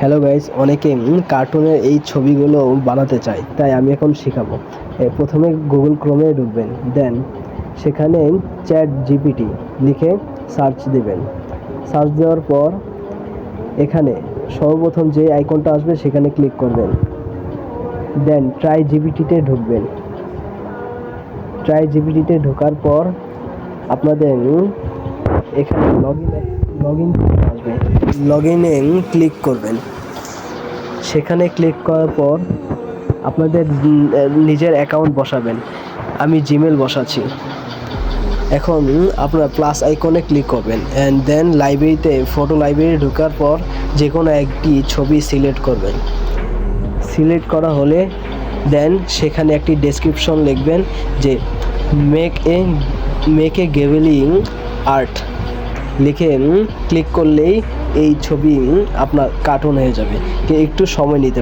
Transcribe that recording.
Hello guys, অনেকে কার্টুনের এই ছবিগুলো বানাতে চায়, তাই আমি এখন শেখাবো। প্রথমে গুগল ক্রোমে ঢুকবেন, দেন সেখানে চ্যাট জিপিটি লিখে সার্চ দেবেন। সার্চ দেওয়ার পর এখানে সর্বপ্রথম যে আইকনটা আসবে সেখানে ক্লিক করবেন, দেন ট্রাই জিপিটিতে ঢুকবেন। ট্রাই জিপিটিতে ঢোকার পর আপনাদের এখানে লগ ইন আসবে, লগ ইনে ক্লিক করবেন। সেখানে ক্লিক করার পর আপনাদের নিজের অ্যাকাউন্ট বসাবেন। আমি জিমেল বসাচ্ছি। এখন আপনার প্লাস আইকনে ক্লিক করবেন অ্যান্ড দেন লাইব্রেরিতে ফটো লাইব্রেরি ঢোকার পর যে কোনো একটি ছবি সিলেক্ট করবেন। সিলেক্ট করা হলে দেন সেখানে একটি ডেসক্রিপশন লিখবেন যে মেক এ গেভেলিং আর্ট লিখে ক্লিক করলেই এই ছবি আপনার কার্টুন হয়ে যাবে। একটু সময় নিতে